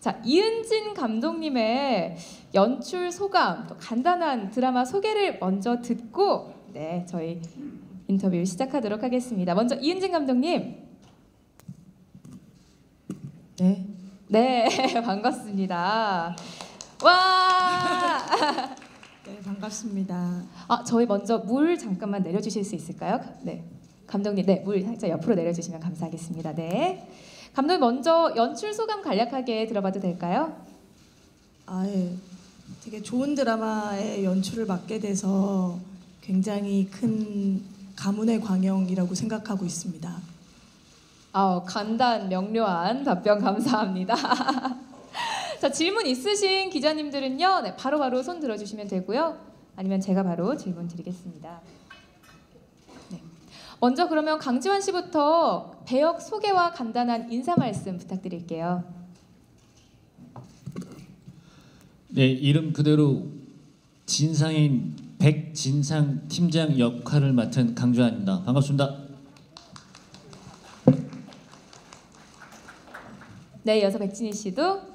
자, 이은진 감독님의 연출 소감, 또 간단한 드라마 소개를 먼저 듣고 네, 저희 인터뷰를 시작하도록 하겠습니다. 먼저 이은진 감독님. 네. 네, 반갑습니다. 와! 네, 반갑습니다. 저희 먼저 물 잠깐만 내려주실 수 있을까요? 네, 감독님, 네, 물 살짝 옆으로 내려주시면 감사하겠습니다. 네, 감독님 먼저 연출 소감 간략하게 들어봐도 될까요? 예. 되게 좋은 드라마의 연출을 맡게 돼서 굉장히 큰 가문의 광영이라고 생각하고 있습니다. 간단 명료한 답변 감사합니다. 자, 질문 있으신 기자님들은요, 네, 바로바로 손 들어주시면 되고요. 아니면 제가 바로 질문 드리겠습니다. 네. 먼저 그러면 강지환 씨부터 배역 소개와 간단한 인사 말씀 부탁드릴게요. 네, 이름 그대로 진상인 백진상 팀장 역할을 맡은 강주환입니다. 반갑습니다. 네, 이어서 백진희 씨도.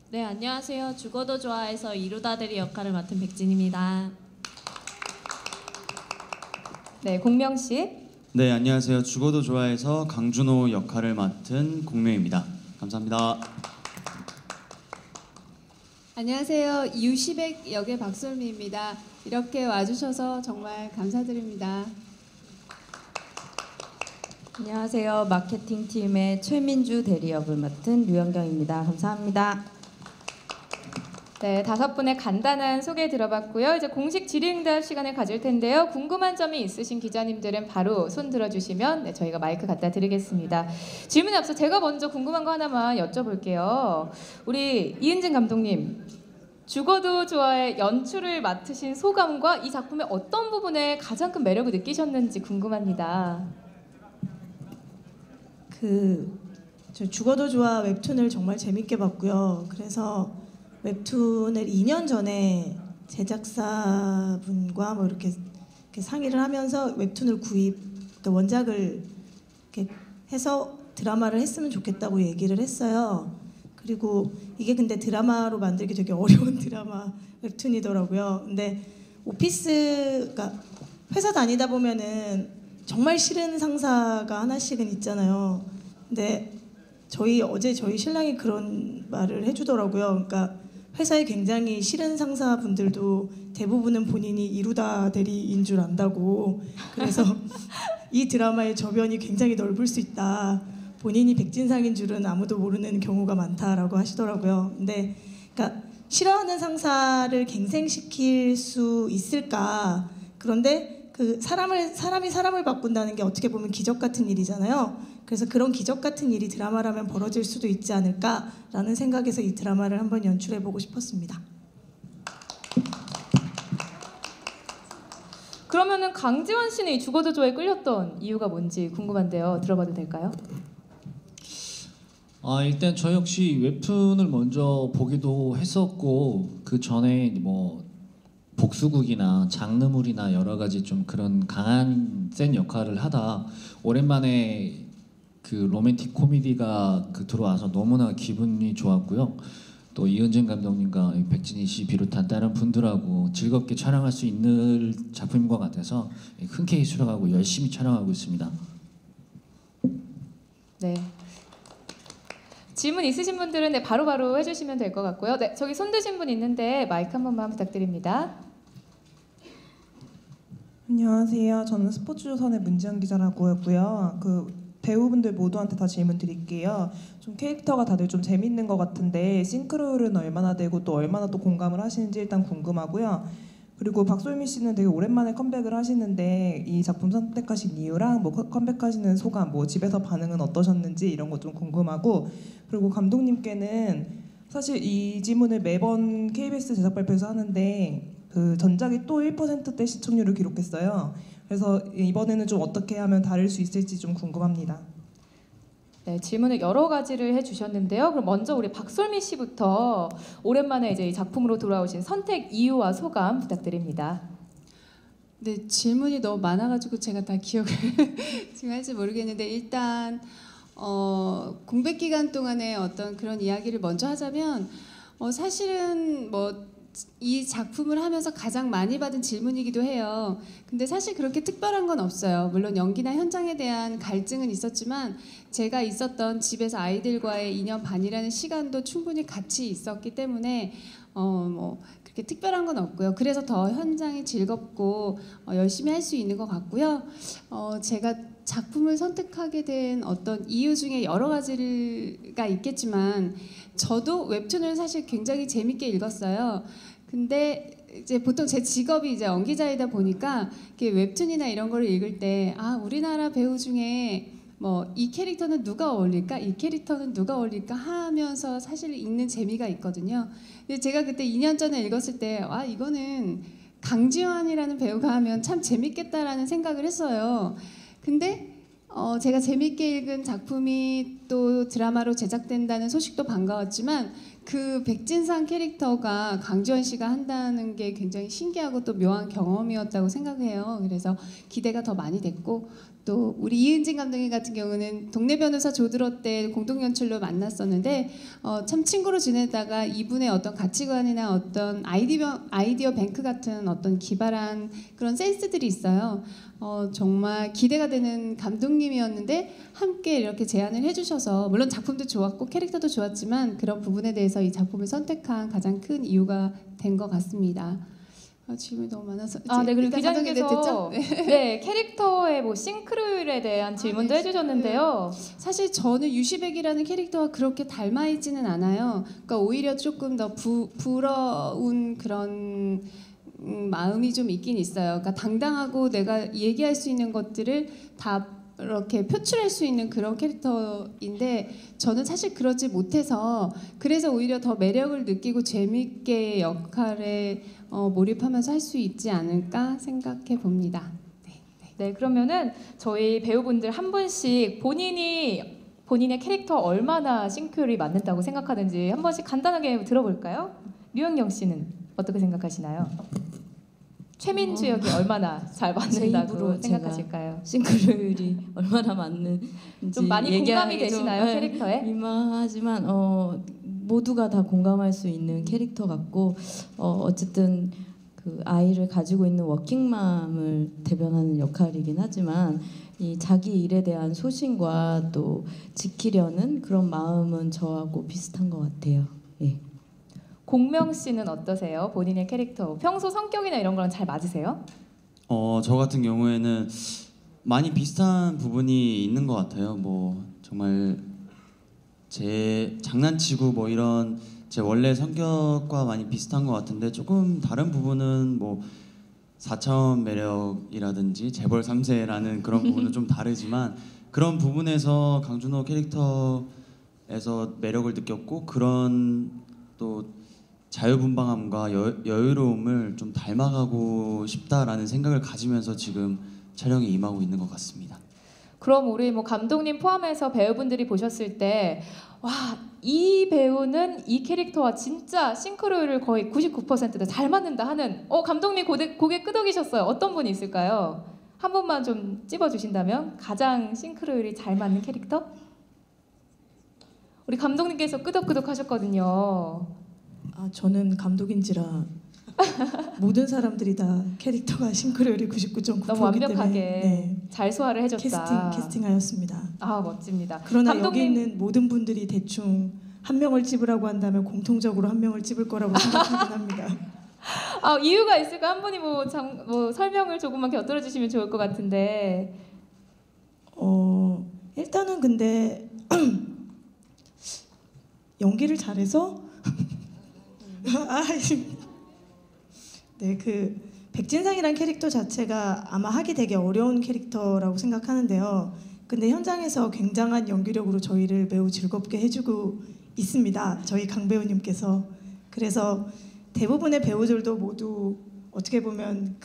네, 안녕하세요. 죽어도 좋아해서 이루다대리 역할을 맡은 백진입니다. 네, 공명 씨. 네, 안녕하세요. 죽어도 좋아해서 강준호 역할을 맡은 공명입니다. 감사합니다. 안녕하세요. 유시백 역의 박솔미입니다. 이렇게 와주셔서 정말 감사드립니다. 안녕하세요. 마케팅팀의 최민주 대리 역을 맡은 류현경입니다. 감사합니다. 네, 5분의 간단한 소개 들어봤고요. 이제 공식 질의응답 시간을 가질 텐데요. 궁금한 점이 있으신 기자님들은 바로 손 들어주시면 네, 저희가 마이크 갖다 드리겠습니다. 질문에 앞서 제가 먼저 궁금한 거 하나만 여쭤볼게요. 우리 이은진 감독님, 죽어도 좋아의 연출을 맡으신 소감과 이 작품의 어떤 부분에 가장 큰 매력을 느끼셨는지 궁금합니다. 저 죽어도 좋아 웹툰을 정말 재밌게 봤고요. 그래서 웹툰을 2년 전에 제작사분과 뭐 이렇게 상의를 하면서 웹툰을 그러니까 원작을 이렇게 해서 드라마를 했으면 좋겠다고 얘기를 했어요. 그리고 이게 근데 드라마로 만들기 되게 어려운 드라마 웹툰이더라고요. 근데 오피스가 회사 다니다 보면은 정말 싫은 상사가 하나씩은 있잖아요. 근데 어제 저희 신랑이 그런 말을 해주더라고요. 그러니까 회사에 굉장히 싫은 상사분들도 대부분은 본인이 이루다 대리인 줄 안다고. 그래서 이 드라마의 저변이 굉장히 넓을 수 있다. 본인이 백진상인 줄은 아무도 모르는 경우가 많다라고 하시더라고요. 근데 그러니까 싫어하는 상사를 갱생시킬 수 있을까? 그런데 사람이 사람을 바꾼다는 게 어떻게 보면 기적 같은 일이잖아요. 그래서 그런 기적 같은 일이 드라마라면 벌어질 수도 있지 않을까라는 생각에서 이 드라마를 한번 연출해보고 싶었습니다. 그러면은 강지환 씨는 이 죽어도 좋아에 끌렸던 이유가 뭔지 궁금한데요. 들어봐도 될까요? 일단 저 역시 웹툰을 먼저 보기도 했었고 그 전에 뭐 복수극이나 장르물이나 여러 가지 좀 그런 강한 센 역할을 하다 오랜만에 그 로맨틱 코미디가 들어와서 너무나 기분이 좋았고요. 또 이은진 감독님과 백진희 씨 비롯한 다른 분들하고 즐겁게 촬영할 수 있는 작품인 것 같아서 흔쾌히 수락하고 열심히 촬영하고 있습니다. 네. 질문 있으신 분들은 네, 바로바로 해주시면 될 것 같고요. 네, 저기 손 드신 분 있는데 마이크 한 번만 부탁드립니다. 안녕하세요. 저는 스포츠조선의 문지연 기자라고 하고요. 배우분들 모두한테 다 질문 드릴게요. 좀 캐릭터가 다들 좀 재밌는 것 같은데 싱크로율은 얼마나 되고 또 얼마나 또 공감을 하시는지 일단 궁금하고요. 그리고 박솔미 씨는 되게 오랜만에 컴백을 하시는데 이 작품 선택하신 이유랑 뭐 컴백하시는 소감, 뭐 집에서 반응은 어떠셨는지 이런 거 좀 궁금하고, 그리고 감독님께는 사실 이 질문을 매번 KBS 제작 발표에서 하는데 전작이 또 1%대 시청률을 기록했어요. 그래서 이번에는 좀 어떻게 하면 다를 수 있을지 좀 궁금합니다. 네, 질문을 여러 가지를 해주셨는데요. 그럼 먼저 우리 박솔미 씨부터 오랜만에 이제 이 작품으로 돌아오신 선택 이유와 소감 부탁드립니다. 네, 질문이 너무 많아가지고 제가 다 기억을 지금 할지 모르겠는데 일단 공백 기간 동안의 어떤 그런 이야기를 먼저 하자면 사실은 뭐 이 작품을 하면서 가장 많이 받은 질문이기도 해요. 근데 사실 그렇게 특별한 건 없어요. 물론 연기나 현장에 대한 갈증은 있었지만 제가 있었던 집에서 아이들과의 2년 반이라는 시간도 충분히 같이 있었기 때문에 뭐 그렇게 특별한 건 없고요. 그래서 더 현장이 즐겁고 열심히 할 수 있는 것 같고요. 제가 작품을 선택하게 된 어떤 이유 중에 여러 가지가 있겠지만 저도 웹툰을 사실 굉장히 재밌게 읽었어요. 근데 이제 보통 제 직업이 이제 연기자이다 보니까 이렇게 웹툰이나 이런 거를 읽을 때 우리나라 배우 중에 뭐 이 캐릭터는 누가 어울릴까? 이 캐릭터는 누가 어울릴까? 하면서 사실 읽는 재미가 있거든요. 근데 제가 그때 2년 전에 읽었을 때 이거는 강지환이라는 배우가 하면 참 재밌겠다라는 생각을 했어요. 근데 제가 재밌게 읽은 작품이 또 드라마로 제작된다는 소식도 반가웠지만 그 백진상 캐릭터가 강지원 씨가 한다는 게 굉장히 신기하고 또 묘한 경험이었다고 생각해요. 그래서 기대가 더 많이 됐고 또 우리 이은진 감독님 같은 경우는 동네 변호사 조드로 때 공동 연출로 만났었는데 참 친구로 지내다가 이분의 어떤 가치관이나 어떤 아이디어 뱅크 같은 어떤 기발한 그런 센스들이 있어요. 정말 기대가 되는 감독님이었는데 함께 이렇게 제안을 해주셔서 물론 작품도 좋았고 캐릭터도 좋았지만 그런 부분에 대해서 이 작품을 선택한 가장 큰 이유가 된 것 같습니다. 질문이 너무 많아서 네, 그리고 일단 기자님께서 네, 캐릭터의 뭐 싱크로율에 대한 질문도 해주셨는데요. 사실 저는 유시백이라는 캐릭터와 그렇게 닮아 있지는 않아요. 그러니까 오히려 조금 더 부러운 그런 마음이 좀 있긴 있어요. 그러니까 당당하고 내가 얘기할 수 있는 것들을 다 이렇게 표출할 수 있는 그런 캐릭터인데 저는 사실 그러지 못해서 그래서 오히려 더 매력을 느끼고 재밌게 역할에 몰입하면서 할 수 있지 않을까 생각해 봅니다. 네, 그러면은 저희 배우분들 한 분씩 본인의 캐릭터 얼마나 싱크율이 맞는다고 생각하는지 한 번씩 간단하게 들어볼까요? 류현경 씨는 어떻게 생각하시나요? 최민주 역이 얼마나 잘 제 맞는다고 입으로 생각하실까요? 싱크로율이 얼마나 맞는지 좀 많이 공감이 얘기하기 좀, 되시나요, 캐릭터에? 민망하지만 모두가 다 공감할 수 있는 캐릭터 같고 어쨌든 그 아이를 가지고 있는 워킹맘을 대변하는 역할이긴 하지만 이 자기 일에 대한 소신과 또 지키려는 그런 마음은 저하고 비슷한 것 같아요. 예. 공명 씨는 어떠세요? 본인의 캐릭터 평소 성격이나 이런 거랑 잘 맞으세요? 저 같은 경우에는 많이 비슷한 부분이 있는 것 같아요. 뭐 정말 제 장난치고 뭐 이런 제 원래 성격과 많이 비슷한 것 같은데 조금 다른 부분은 뭐 4차원 매력이라든지 재벌 3세라는 그런 부분은 좀 다르지만 그런 부분에서 강준호 캐릭터에서 매력을 느꼈고 그런 또 자유분방함과 여유로움을 좀 닮아가고 싶다라는 생각을 가지면서 지금 촬영에 임하고 있는 것 같습니다. 그럼 우리 뭐 감독님 포함해서 배우분들이 보셨을 때 이 배우는 이 캐릭터와 진짜 싱크로율을 거의 99%다 잘 맞는다 하는 감독님 고개 끄덕이셨어요. 어떤 분이 있을까요? 한 분만 좀 찝어주신다면 가장 싱크로율이 잘 맞는 캐릭터? 우리 감독님께서 끄덕끄덕 하셨거든요. 저는 감독인지라 모든 사람들이 다 캐릭터가 싱크로율이 99.9%이기 너무 완벽하게 때문에 잘 소화를 해줬다. 캐스팅하였습니다. 멋집니다. 그러나 여기 감독님 있는 모든 분들이 대충 한 명을 찝으라고 한다면 공통적으로 한 명을 찝을 거라고 생각하긴 합니다. 이유가 있을까? 한 분이 뭐 설명을 조금만 곁들여 주시면 좋을 것 같은데. 일단은 근데 연기를 잘해서 네, 그 백진상이란 캐릭터 자체가 아마 하기 되게 어려운 캐릭터라고 생각하는데요. 근데 현장에서 굉장한 연기력으로 저희를 매우 즐겁게 해주고 있습니다. 저희 강 배우님께서. 그래서 대부분의 배우들도 모두 어떻게 보면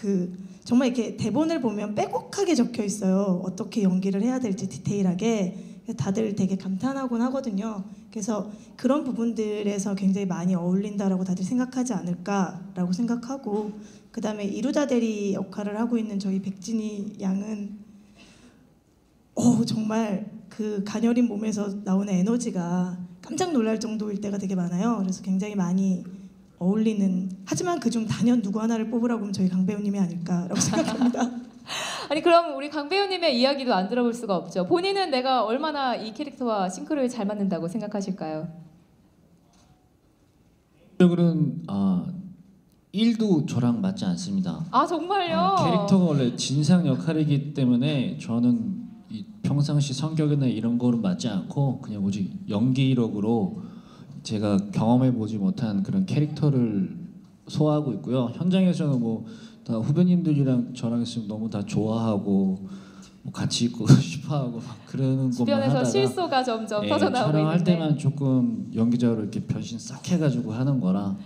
정말 이렇게 대본을 보면 빼곡하게 적혀 있어요. 어떻게 연기를 해야 될지 디테일하게. 다들 되게 감탄하곤 하거든요. 그래서 그런 부분들에서 굉장히 많이 어울린다라고 다들 생각하지 않을까라고 생각하고 그다음에 이루다 대리 역할을 하고 있는 저희 백진희 양은 정말 그 가녀린 몸에서 나오는 에너지가 깜짝 놀랄 정도일 때가 되게 많아요. 그래서 굉장히 많이 어울리는, 하지만 그중 단연 누구 하나를 뽑으라고 하면 저희 강 배우님이 아닐까라고 생각합니다. 아니 그럼 우리 강 배우님의 이야기도 안 들어볼 수가 없죠. 본인은 내가 얼마나 이 캐릭터와 싱크로에 잘 맞는다고 생각하실까요? 적으로는 1도 저랑 맞지 않습니다. 아 정말요? 캐릭터가 원래 진상 역할이기 때문에 저는 이 평상시 성격이나 이런 거로 맞지 않고 그냥 오직 연기력으로 제가 경험해 보지 못한 그런 캐릭터를 소화하고 있고요. 현장에서는 뭐 다 후배님들이랑 저랑 있으면 너무 다 좋아하고 뭐 같이 있고 싶어하고 막 그러는 것만 주변에서 하다가 실소가 점점 예, 터져나오고 촬영할 있는데 때만 조금 연기자로 이렇게 변신 싹 해가지고 하는 거라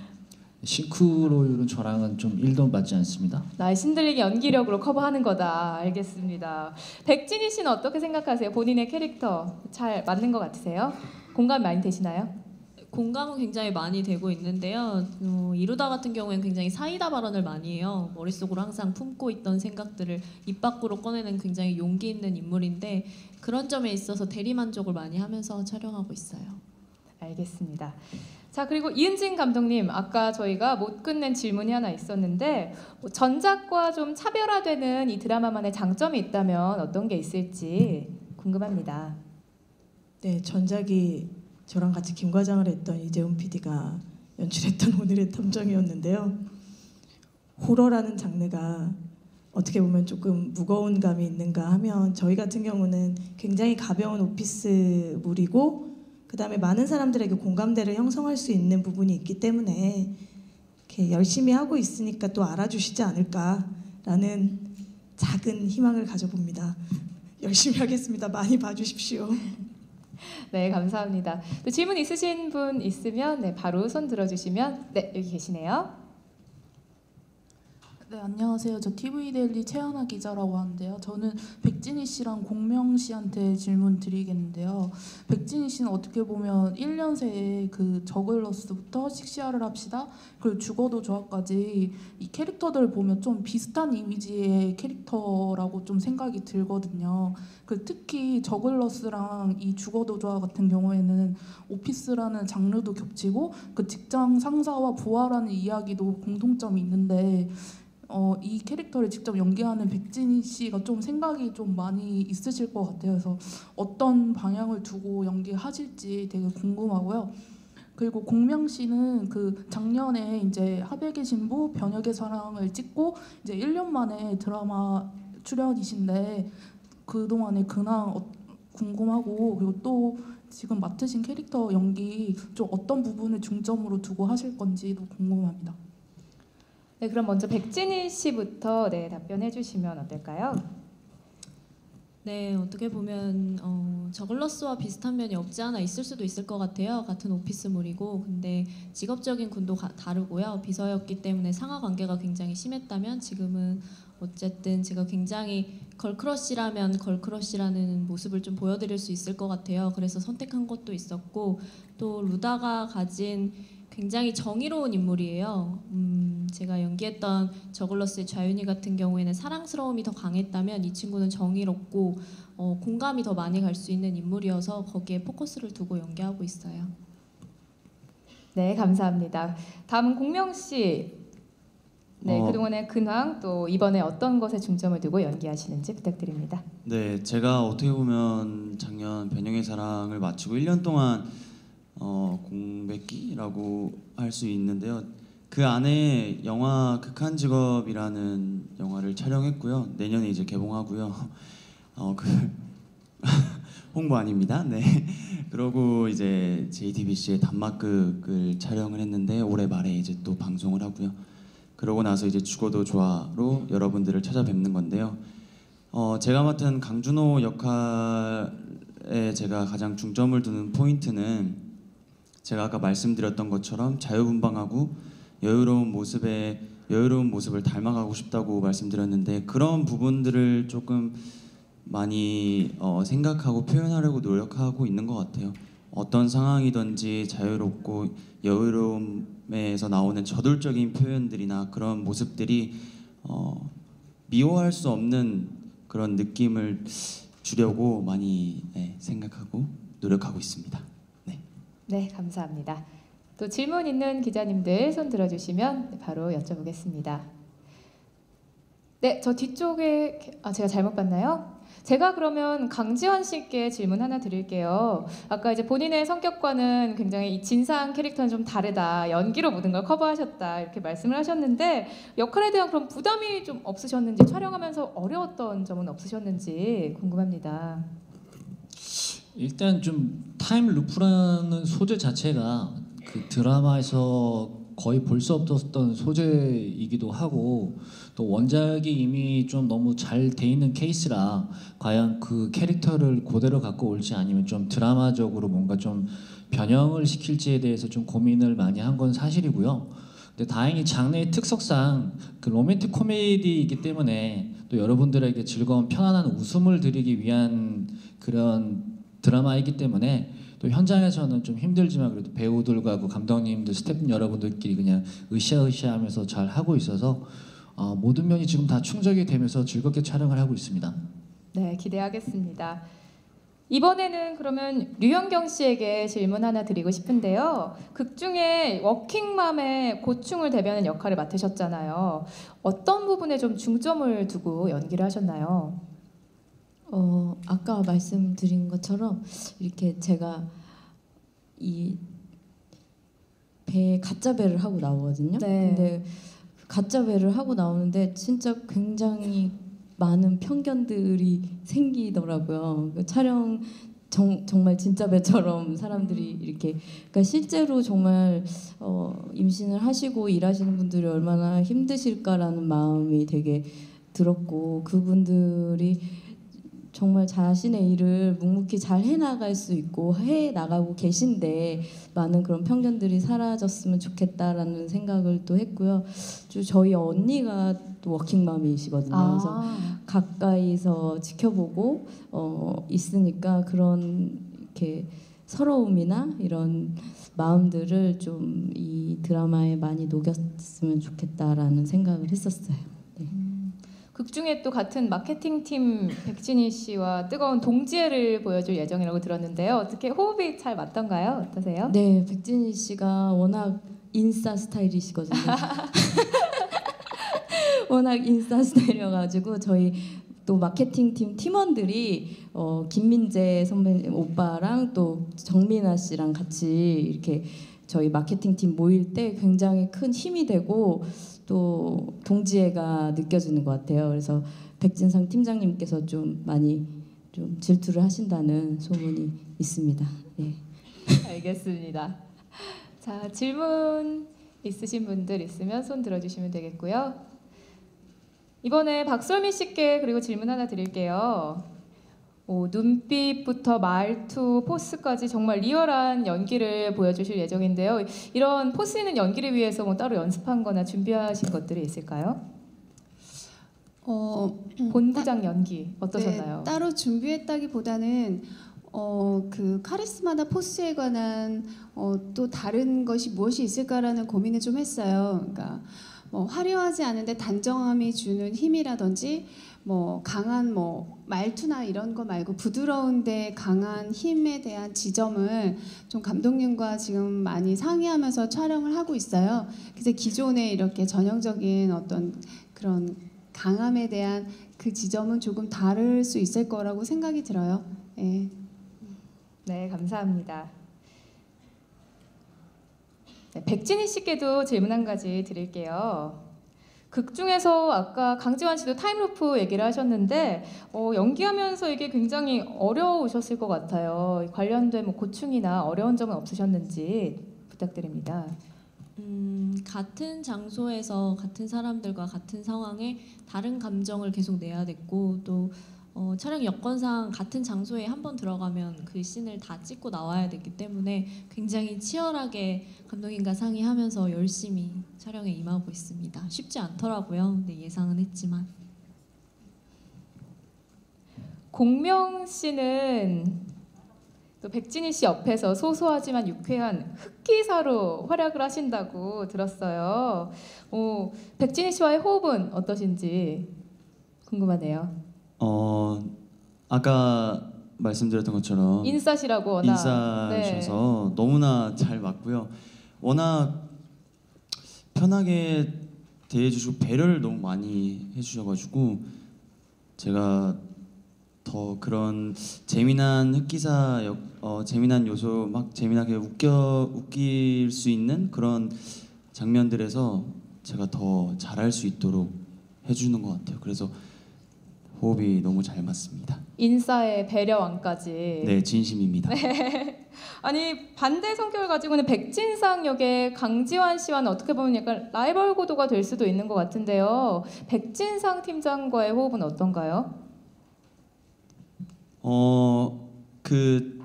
싱크로율은 저랑은 좀 1도 맞지 않습니다. 나의 신들리기 연기력으로 커버하는 거다. 알겠습니다. 백진희 씨는 어떻게 생각하세요? 본인의 캐릭터 잘 맞는 것 같으세요? 공감 많이 되시나요? 공감은 굉장히 많이 되고 있는데요. 이루다 같은 경우에는 굉장히 사이다 발언을 많이 해요. 머릿속으로 항상 품고 있던 생각들을 입 밖으로 꺼내는 굉장히 용기 있는 인물인데 그런 점에 있어서 대리만족을 많이 하면서 촬영하고 있어요. 알겠습니다. 자 그리고 이은진 감독님, 아까 저희가 못 끝낸 질문이 하나 있었는데 뭐 전작과 좀 차별화되는 이 드라마만의 장점이 있다면 어떤 게 있을지 궁금합니다. 네, 전작이 저랑 같이 김과장을 했던 이재훈 PD가 연출했던 오늘의 탐정이었는데요. 호러라는 장르가 어떻게 보면 조금 무거운 감이 있는가 하면 저희 같은 경우는 굉장히 가벼운 오피스물이고 그다음에 많은 사람들에게 공감대를 형성할 수 있는 부분이 있기 때문에 이렇게 열심히 하고 있으니까 또 알아주시지 않을까라는 작은 희망을 가져봅니다. 열심히 하겠습니다. 많이 봐주십시오. 네, 감사합니다. 또 질문 있으신 분 있으면 네, 바로 손 들어주시면 네, 여기 계시네요. 네, 안녕하세요. 저 TV데일리 최하나 기자라고 하는데요. 저는 백진희 씨랑 공명 씨한테 질문 드리겠는데요. 백진희 씨는 어떻게 보면 1년 새에 그 저글러스부터 식시아를 합시다, 그리고 죽어도 좋아까지 이 캐릭터들을 보면 좀 비슷한 이미지의 캐릭터라고 좀 생각이 들거든요. 그 특히 저글러스랑 이 죽어도 좋아 같은 경우에는 오피스라는 장르도 겹치고 그 직장 상사와 부하라는 이야기도 공통점이 있는데 이 캐릭터를 직접 연기하는 백진희 씨가 좀 생각이 좀 많이 있으실 것 같아요. 그래서 어떤 방향을 두고 연기하실지 되게 궁금하고요. 그리고 공명 씨는 그 작년에 이제 하백의 신부 변혁의 사랑을 찍고 이제 1년 만에 드라마 출연이신데 그 동안의 근황 궁금하고, 그리고 또 지금 맡으신 캐릭터 연기 좀 어떤 부분을 중점으로 두고 하실 건지도 궁금합니다. 네, 그럼 먼저 백진희 씨부터 네, 답변해 주시면 어떨까요? 네, 어떻게 보면 저글러스와 비슷한 면이 없지 않아 있을 수도 있을 것 같아요. 같은 오피스물이고, 근데 직업적인 군도 다르고요. 비서였기 때문에 상하 관계가 굉장히 심했다면 지금은 어쨌든 제가 굉장히 걸크러쉬라면 걸크러쉬라는 모습을 좀 보여드릴 수 있을 것 같아요. 그래서 선택한 것도 있었고, 또 루다가 가진 굉장히 정의로운 인물이에요. 제가 연기했던 저글러스의 좌윤이 같은 경우에는 사랑스러움이 더 강했다면 이 친구는 정의롭고 공감이 더 많이 갈 수 있는 인물이어서 거기에 포커스를 두고 연기하고 있어요. 네, 감사합니다. 다음은 공명 씨. 네, 그동안의 근황 또 이번에 어떤 것에 중점을 두고 연기하시는지 부탁드립니다. 네, 제가 어떻게 보면 작년 변형의 사랑을 마치고 1년 동안 공백기라고 할 수 있는데요. 그 안에 영화 극한 직업이라는 영화를 촬영했고요. 내년에 이제 개봉하고요. 홍보 아닙니다. 네. 그러고 이제 JTBC의 단막극을 촬영을 했는데 올해 말에 이제 또 방송을 하고요. 그러고 나서 이제 죽어도 좋아로 여러분들을 찾아뵙는 건데요. 제가 맡은 강준호 역할에 제가 가장 중점을 두는 포인트는 제가 아까 말씀드렸던 것처럼 자유분방하고 여유로운 모습을 닮아가고 싶다고 말씀드렸는데 그런 부분들을 조금 많이 생각하고 표현하려고 노력하고 있는 것 같아요. 어떤 상황이든지 자유롭고 여유로움에서 나오는 저돌적인 표현들이나 그런 모습들이 미워할 수 없는 그런 느낌을 주려고 많이 생각을 노력하고 있습니다. 네. 네, 감사합니다. 또 질문 있는 기자님들 손 들어주시면 바로 여쭤보겠습니다. 네, 저 뒤쪽에 제가 잘못 봤나요? 제가 그러면 강지원 씨께 질문 하나 드릴게요. 아까 이제 본인의 성격과는 굉장히 이 진상 캐릭터는 좀 다르다, 연기로 모든 걸 커버하셨다 이렇게 말씀을 하셨는데 역할에 대한 그런 부담이 좀 없으셨는지, 촬영하면서 어려웠던 점은 없으셨는지 궁금합니다. 일단 좀 타임 루프라는 소재 자체가 그 드라마에서 거의 볼 수 없었던 소재이기도 하고, 또 원작이 이미 좀 너무 잘 돼 있는 케이스라 과연 그 캐릭터를 그대로 갖고 올지 아니면 좀 드라마적으로 뭔가 좀 변형을 시킬지에 대해서 좀 고민을 많이 한 건 사실이고요. 근데 다행히 장르의 특성상 그 로맨틱 코미디이기 때문에 또 여러분들에게 즐거운 편안한 웃음을 드리기 위한 그런 드라마이기 때문에 또 현장에서는 좀 힘들지만 그래도 배우들과 그 감독님들, 스태프 여러분들끼리 그냥 으쌰으쌰하면서 잘 하고 있어서 모든 면이 지금 다 충족이 되면서 즐겁게 촬영을 하고 있습니다. 네, 기대하겠습니다. 이번에는 그러면 류현경 씨에게 질문 하나 드리고 싶은데요. 극 중에 워킹맘의 고충을 대변하는 역할을 맡으셨잖아요. 어떤 부분에 좀 중점을 두고 연기를 하셨나요? 아까 말씀드린 것처럼 이렇게 제가 이 배에 가짜 배를 하고 나오거든요. 네. 근데 가짜 배를 하고 나오는데 진짜 굉장히 많은 편견들이 생기더라고요. 그 촬영 정말 진짜 배처럼 사람들이 이렇게, 그러니까 실제로 정말 임신을 하시고 일하시는 분들이 얼마나 힘드실까라는 마음이 되게 들었고, 그분들이 정말 자신의 일을 묵묵히 잘 해나갈 수 있고 해나가고 계신데 많은 그런 편견들이 사라졌으면 좋겠다라는 생각을 또 했고요. 저희 언니가 또 워킹맘이시거든요. 그래서 가까이서 지켜보고 있으니까 그런 이렇게 서러움이나 이런 마음들을 좀 이 드라마에 많이 녹였으면 좋겠다라는 생각을 했었어요. 네. 극 중에 또 같은 마케팅팀 백진희 씨와 뜨거운 동지애를 보여줄 예정이라고 들었는데요. 어떻게 호흡이 잘 맞던가요? 어떠세요? 네, 백진희 씨가 워낙 인싸 스타일이시거든요. 워낙 인싸 스타일이어가지고 저희 또 마케팅팀 팀원들이 김민재 선배님 오빠랑 또 정민아 씨랑 같이 이렇게 저희 마케팅팀 모일 때 굉장히 큰 힘이 되고 또 동지애가 느껴지는 것 같아요. 그래서 백진상 팀장님께서 좀 많이 좀 질투를 하신다는 소문이 있습니다. 네. 알겠습니다. 자, 질문 있으신 분들 있으면 손 들어주시면 되겠고요. 이번에 박솔미 씨께 그리고 질문 하나 드릴게요. 눈빛부터 말투, 포스까지 정말 리얼한 연기를 보여주실 예정인데요. 이런 포스 있는 연기를 위해서 뭐 따로 연습한 거나 준비하신 것들이 있을까요? 본부장 연기 어떠셨나요? 네, 따로 준비했다기보다는 그 카리스마나 포스에 관한 또 다른 것이 무엇이 있을까라는 고민을 좀 했어요. 그러니까 뭐 화려하지 않은데 단정함이 주는 힘이라든지 뭐 강한 뭐 말투나 이런 거 말고 부드러운데 강한 힘에 대한 지점을 좀 감독님과 지금 많이 상의하면서 촬영을 하고 있어요. 그래서 기존에 이렇게 전형적인 어떤 그런 강함에 대한 그 지점은 조금 다를 수 있을 거라고 생각이 들어요. 네. 네, 감사합니다. 네, 백진희 씨께도 질문 한 가지 드릴게요. 극 중에서 아까 강지원 씨도 타임루프 얘기를 하셨는데 연기하면서 이게 굉장히 어려우셨을 것 같아요. 관련된 뭐 고충이나 어려운 점은 없으셨는지 부탁드립니다. 같은 장소에서 같은 사람들과 같은 상황에 다른 감정을 계속 내야 됐고 또 촬영 여건상 같은 장소에 한 번 들어가면 그 씬을 다 찍고 나와야 됐기 때문에 굉장히 치열하게 감독님과 상의하면서 열심히 촬영에 임하고 있습니다. 쉽지 않더라고요. 근데 예상은 했지만. 공명 씨는 또 백진희 씨 옆에서 소소하지만 유쾌한 흑기사로 활약을 하신다고 들었어요. 백진희 씨와의 호흡은 어떠신지 궁금하네요. 아까 말씀드렸던 것처럼 인싸시라고 워낙. 인싸셔서 너무나 잘 맞고요. 워낙 편하게 대해주시고 배려를 너무 많이 해주셔가지고 제가 더 그런 재미난 흑기사 재미난 요소 막 재미나게 웃길 수 있는 그런 장면들에서 제가 더 잘할 수 있도록 해주는 것 같아요. 그래서 호흡이 너무 잘 맞습니다. 인싸의 배려왕까지. 네, 진심입니다. 아니 반대 성격을 가지고 있는 백진상 역의 강지환 씨와는 어떻게 보면 약간 라이벌 구도가 될 수도 있는 것 같은데요. 백진상 팀장과의 호흡은 어떤가요? 그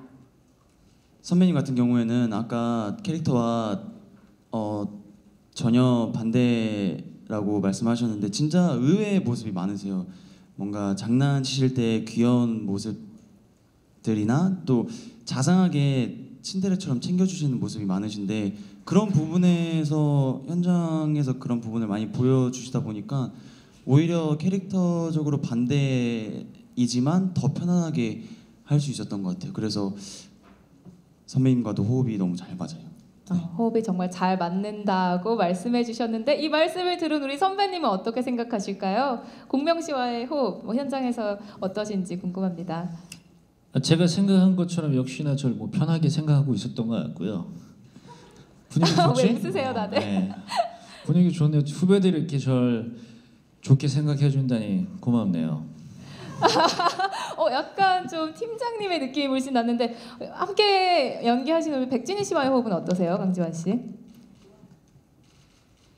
선배님 같은 경우에는 아까 캐릭터와 전혀 반대라고 말씀하셨는데 진짜 의외의 모습이 많으세요. 뭔가 장난치실 때 귀여운 모습들이나 또 자상하게 친데레처럼 챙겨주시는 모습이 많으신데 그런 부분에서 현장에서 그런 부분을 많이 보여주시다 보니까 오히려 캐릭터적으로 반대이지만 더 편안하게 할 수 있었던 것 같아요. 그래서 선배님과도 호흡이 너무 잘 맞아요. 호흡이 정말 잘 맞는다고 말씀해 주셨는데 이 말씀을 들은 우리 선배님은 어떻게 생각하실까요? 공명 씨와의 호흡 현장에서 어떠신지 궁금합니다. 제가 생각한 것처럼 역시나 저를 뭐 편하게 생각하고 있었던 것 같고요. 분위기 좋지? 왜 웃으세요 다들? 네. 분위기 좋네요. 후배들이 이렇게 절 좋게 생각해 준다니 고맙네요. 약간 좀 팀장님의 느낌이 물씬 났는데 함께 연기하신 우리 백진희 씨와의 호흡은 어떠세요, 강지환 씨?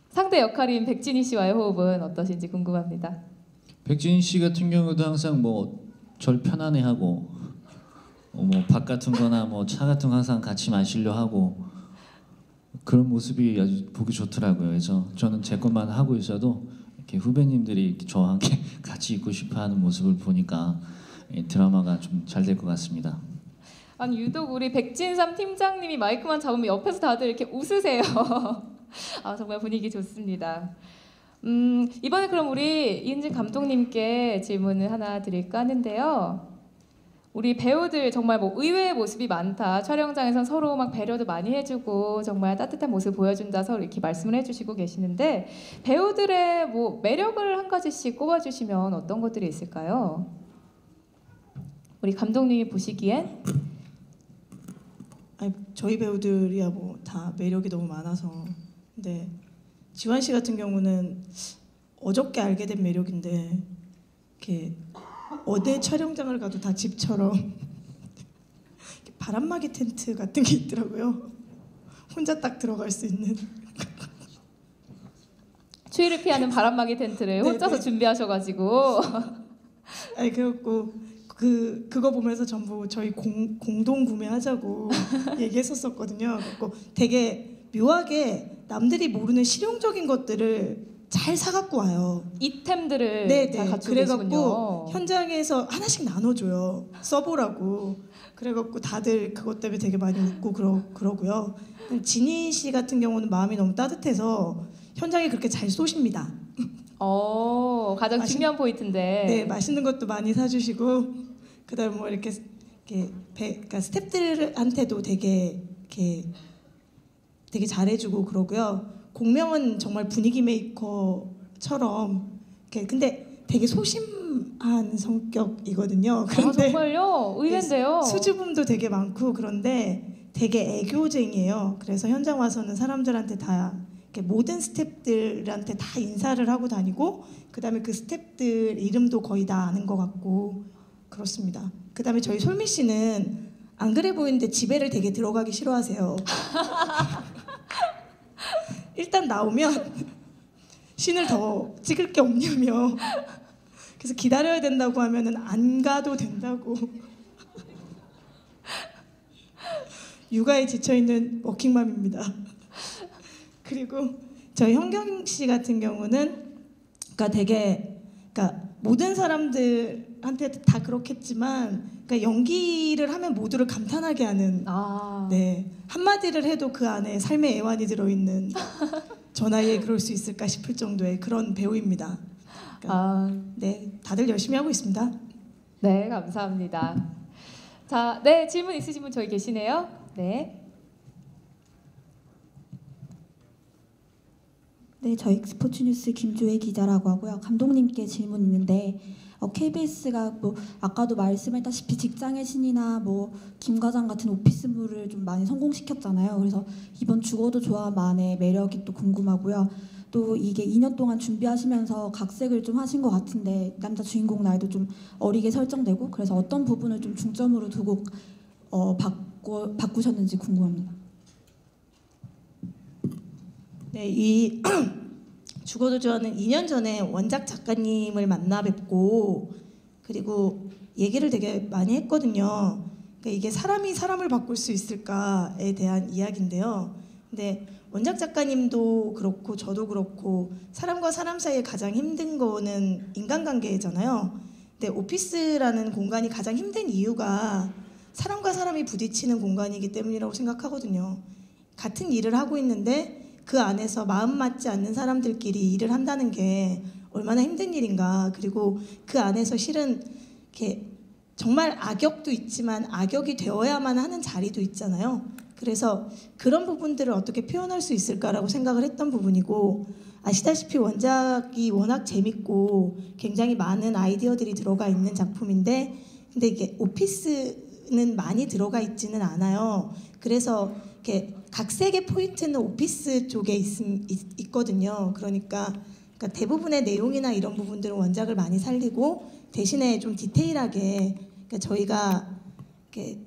상대 역할인 백진희 씨와의 호흡은 어떠신지 궁금합니다. 백진 씨 같은 경우도 항상 뭐 절 편안해하고 뭐 밥 같은 거나 뭐 차 같은 거 항상 같이 마시려 하고 그런 모습이 아주 보기 좋더라고요. 그래서 저는 제 것만 하고 있어도 이렇게 후배님들이 이렇게 저와 함께 같이 있고 싶어하는 모습을 보니까 드라마가 좀 잘 될 것 같습니다. 아니 유독 우리 백진삼 팀장님이 마이크만 잡으면 옆에서 다들 이렇게 웃으세요. 정말 분위기 좋습니다. 이번에 그럼 우리 이은진 감독님께 질문을 하나 드릴까 하는데요. 우리 배우들 정말 뭐 의외의 모습이 많다. 촬영장에선 서로 막 배려도 많이 해주고 정말 따뜻한 모습 보여준다. 서로 이렇게 말씀을 해주시고 계시는데 배우들의 뭐 매력을 한 가지씩 꼽아주시면 어떤 것들이 있을까요? 우리 감독님이 보시기엔? 저희 배우들이야 뭐 다 매력이 너무 많아서. 근데 지환 씨 같은 경우는 어저께 알게 된 매력인데 이렇게 어느 촬영장을 가도 다 집처럼 바람막이 텐트 같은 게 있더라고요. 혼자 딱 들어갈 수 있는. 추위를 피하는 바람막이 텐트를 혼자서 준비하셔가지고. 그래갖고 그거 보면서 전부 저희 공동 구매하자고 얘기했었거든요. 그래갖고 되게 묘하게 남들이 모르는 실용적인 것들을 잘 사갖고 와요. 이템들을 다 갖추고 계시군요. 그래갖고 현장에서 하나씩 나눠줘요. 써보라고. 그래갖고 다들 그것 때문에 되게 많이 웃고 그러고요. 진희 씨 같은 경우는 마음이 너무 따뜻해서 현장에 그렇게 잘 쏘십니다. 가장 중요한 포인트인데. 네, 맛있는 것도 많이 사주시고 그다음 뭐 이렇게 그러니까 스태프들한테도 되게 잘해주고 그러고요. 공명은 정말 분위기 메이커처럼 근데 되게 소심한 성격이거든요. 그런데 정말요? 의외인데요. 수줍음도 되게 많고 그런데 되게 애교쟁이에요. 그래서 현장 와서는 사람들한테 다 모든 스태프들한테 다 인사를 하고 다니고 그다음에 그 스태프들 이름도 거의 다 아는 것 같고 그렇습니다. 그다음에 저희 솔미 씨는 안 그래 보이는데 집에를 되게 들어가기 싫어하세요. 일단 나오면 씬을 더 찍을 게 없냐며 그래서 기다려야 된다고 하면은 안 가도 된다고 육아에 지쳐있는 워킹맘입니다. 그리고 저희 현경 씨 같은 경우는 그러니까 모든 사람들한테 다 그렇겠지만 연기를 하면 모두를 감탄하게 하는 한마디를 해도 그 안에 삶의 애환이 들어있는 저 나이에 그럴 수 있을까 싶을 정도의 그런 배우입니다. 아, 네, 다들 열심히 하고 있습니다. 네, 감사합니다. 자, 네, 질문 있으신 분 저희 계시네요. 네. 네, 저희 스포츠뉴스 김조혜 기자라고 하고요. 감독님께 질문 있는데 KBS가 뭐 아까도 말씀했다시피 직장의 신이나 뭐 김과장 같은 오피스물을 좀 많이 성공시켰잖아요. 그래서 이번 죽어도 좋아만의 매력이 또 궁금하고요. 또 이게 2년 동안 준비하시면서 각색을 좀 하신 것 같은데 남자 주인공 나이도 좀 어리게 설정되고 그래서 어떤 부분을 좀 중점으로 두고 바꾸셨는지 궁금합니다. 네, 이 죽어도 좋아는 2년 전에 원작 작가님을 만나 뵙고 그리고 얘기를 되게 많이 했거든요. 그러니까 이게 사람이 사람을 바꿀 수 있을까에 대한 이야기인데요. 근데 원작 작가님도 그렇고 저도 그렇고 사람과 사람 사이에 가장 힘든 거는 인간관계잖아요. 근데 오피스라는 공간이 가장 힘든 이유가 사람과 사람이 부딪히는 공간이기 때문이라고 생각하거든요. 같은 일을 하고 있는데 그 안에서 마음 맞지 않는 사람들끼리 일을 한다는 게 얼마나 힘든 일인가. 그리고 그 안에서 실은 이렇게 정말 악역도 있지만 악역이 되어야만 하는 자리도 있잖아요. 그래서 그런 부분들을 어떻게 표현할 수 있을까라고 생각을 했던 부분이고, 아시다시피 원작이 워낙 재밌고 굉장히 많은 아이디어들이 들어가 있는 작품인데, 근데 이게 오피스는 많이 들어가 있지는 않아요. 그래서 이렇게 각색의 포인트는 오피스 쪽에 있거든요. 그러니까 대부분의 내용이나 이런 부분들은 원작을 많이 살리고 대신에 좀 디테일하게, 그러니까 저희가 이렇게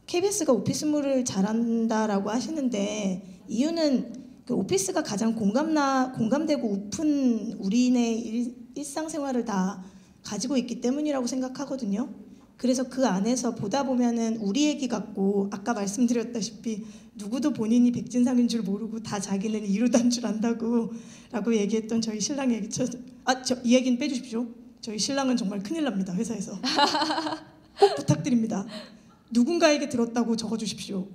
KBS가 오피스물을 잘한다라고 하시는데 이유는 그 오피스가 가장 공감되고 우픈 우리네 일상생활을 다 가지고 있기 때문이라고 생각하거든요. 그래서 그 안에서 보다 보면은 우리 얘기 같고, 아까 말씀드렸다시피 누구도 본인이 백진상인 줄 모르고 다 자기는 이루단 줄 안다고 라고 얘기했던 저희 신랑 얘기, 이 얘기는 빼주십시오. 저희 신랑은 정말 큰일 납니다, 회사에서. 꼭 부탁드립니다. 누군가에게 들었다고 적어주십시오.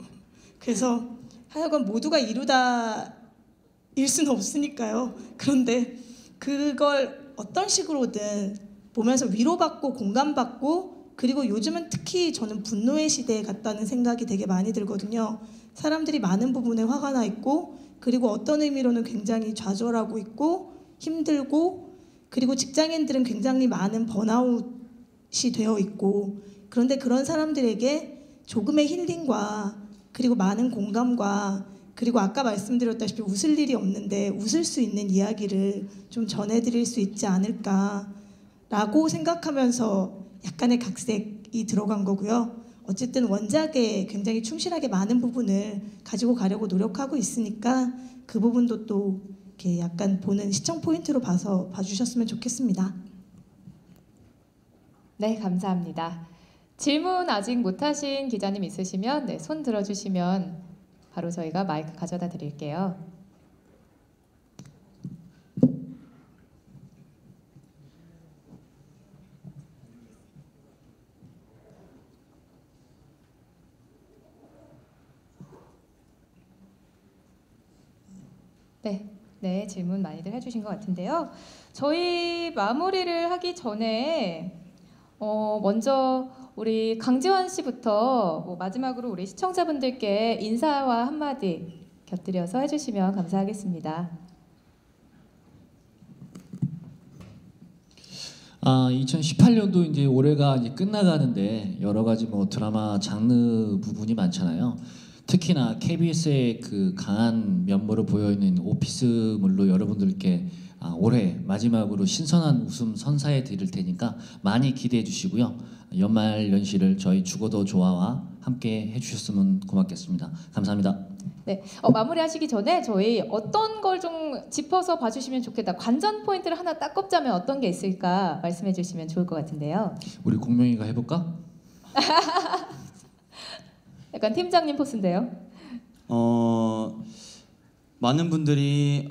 그래서 하여간 모두가 이루다일 수는 없으니까요. 그런데 그걸 어떤 식으로든 보면서 위로받고 공감받고, 그리고 요즘은 특히 저는 분노의 시대에 갔다는 생각이 되게 많이 들거든요. 사람들이 많은 부분에 화가 나 있고, 그리고 어떤 의미로는 굉장히 좌절하고 있고 힘들고, 그리고 직장인들은 굉장히 많은 번아웃이 되어 있고, 그런데 그런 사람들에게 조금의 힐링과 그리고 많은 공감과, 그리고 아까 말씀드렸다시피 웃을 일이 없는데 웃을 수 있는 이야기를 좀 전해드릴 수 있지 않을까라고 생각하면서 약간의 각색이 들어간 거고요. 어쨌든 원작에 굉장히 충실하게 많은 부분을 가지고 가려고 노력하고 있으니까 그 부분도 또 이렇게 약간 보는 시청 포인트로 봐주셨으면 좋겠습니다. 네, 감사합니다. 질문 아직 못하신 기자님 있으시면 네, 손 들어주시면 바로 저희가 마이크 가져다 드릴게요. 네, 질문 많이들 해주신 것 같은데요. 저희 마무리를 하기 전에 먼저 우리 강지원 씨부터 마지막으로 우리 시청자분들께 인사와 한마디 곁들여서 해주시면 감사하겠습니다. 2018년도 이제 올해가 이제 끝나가는데 여러 가지 드라마 장르 부분이 많잖아요. 특히나 KBS의 그 강한 면모를 보여있는 오피스물로 여러분들께 올해 마지막으로 신선한 웃음 선사해 드릴 테니까 많이 기대해 주시고요. 연말 연시를 저희 죽어도 좋아와 함께 해주셨으면 고맙겠습니다. 감사합니다. 네, 마무리하시기 전에 저희 어떤 걸 좀 짚어서 봐주시면 좋겠다, 관전 포인트를 하나 딱 꼽자면 어떤 게 있을까 말씀해 주시면 좋을 것 같은데요. 우리 공명이가 해볼까? 약간 팀장님 포스인데요. 많은 분들이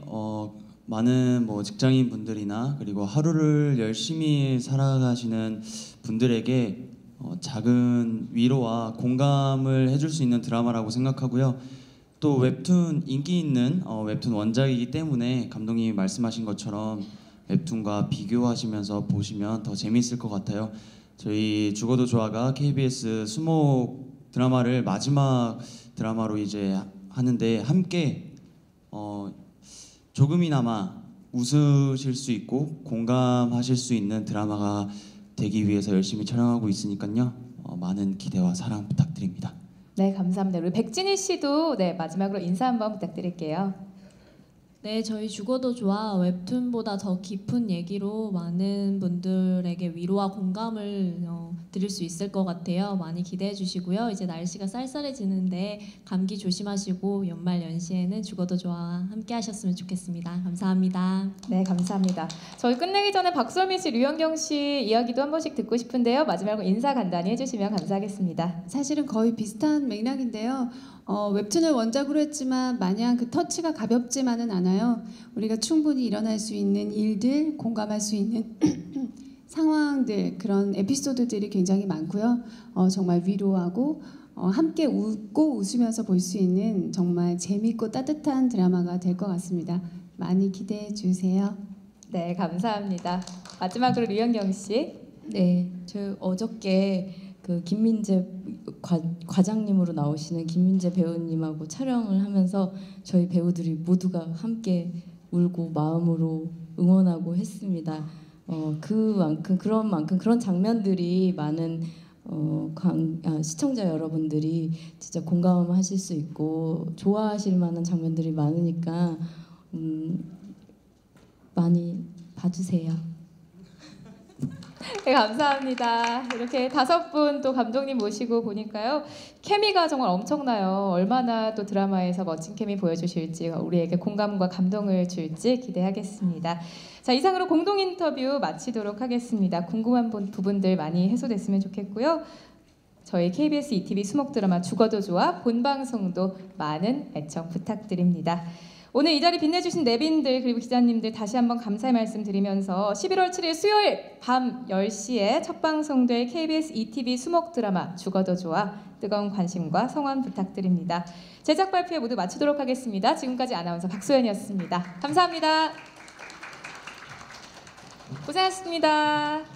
많은 직장인 분들이나 그리고 하루를 열심히 살아가시는 분들에게 작은 위로와 공감을 해줄 수 있는 드라마라고 생각하고요. 또 웹툰 인기 있는 웹툰 원작이기 때문에 감독님이 말씀하신 것처럼 웹툰과 비교하시면서 보시면 더 재미있을 것 같아요. 저희 죽어도 좋아가 KBS 수목 드라마를 마지막 드라마로 이제 하는데 함께 조금이나마 웃으실 수 있고 공감하실 수 있는 드라마가 되기 위해서 열심히 촬영하고 있으니까요. 많은 기대와 사랑 부탁드립니다. 네, 감사합니다. 우리 백진희 씨도 네, 마지막으로 인사 한번 부탁드릴게요. 네, 저희 죽어도 좋아 웹툰보다 더 깊은 얘기로 많은 분들에게 위로와 공감을 드릴 수 있을 것 같아요. 많이 기대해 주시고요. 이제 날씨가 쌀쌀해지는데 감기 조심하시고 연말 연시에는 죽어도 좋아와 함께 하셨으면 좋겠습니다. 감사합니다. 네, 감사합니다. 저희 끝내기 전에 박솔민 씨, 류현경 씨 이야기도 한 번씩 듣고 싶은데요. 마지막으로 인사 간단히 해주시면 감사하겠습니다. 사실은 거의 비슷한 맥락인데요. 웹툰을 원작으로 했지만 마냥 그 터치가 가볍지만은 않아요. 우리가 충분히 일어날 수 있는 일들, 공감할 수 있는 상황들, 그런 에피소드들이 굉장히 많고요. 정말 위로하고 함께 웃고 웃으면서 볼 수 있는 정말 재밌고 따뜻한 드라마가 될 것 같습니다. 많이 기대해 주세요. 네, 감사합니다. 마지막으로 류현경 씨. 네, 저 어저께 그 김민재 과장님으로 나오시는 김민재 배우님하고 촬영을 하면서 저희 배우들이 모두가 함께 울고 마음으로 응원하고 했습니다. 그런 만큼 그런 장면들이 많은 시청자 여러분들이 진짜 공감하실 수 있고 좋아하실 만한 장면들이 많으니까 많이 봐주세요. 네, 감사합니다. 이렇게 5분 또 감독님 모시고 보니까요. 케미가 정말 엄청나요. 얼마나 또 드라마에서 멋진 케미 보여주실지 우리에게 공감과 감동을 줄지 기대하겠습니다. 자, 이상으로 공동 인터뷰 마치도록 하겠습니다. 궁금한 부분들 많이 해소됐으면 좋겠고요. 저희 KBS ETV 수목 드라마 죽어도 좋아 본방송도 많은 애청 부탁드립니다. 오늘 이 자리 빛내주신 내빈들 그리고 기자님들 다시 한번 감사의 말씀 드리면서 11월 7일 수요일 밤 10시에 첫 방송될 KBS ETV 수목 드라마 죽어도 좋아 뜨거운 관심과 성원 부탁드립니다. 제작 발표 모두 마치도록 하겠습니다. 지금까지 아나운서 박소연이었습니다. 감사합니다. 고생하셨습니다.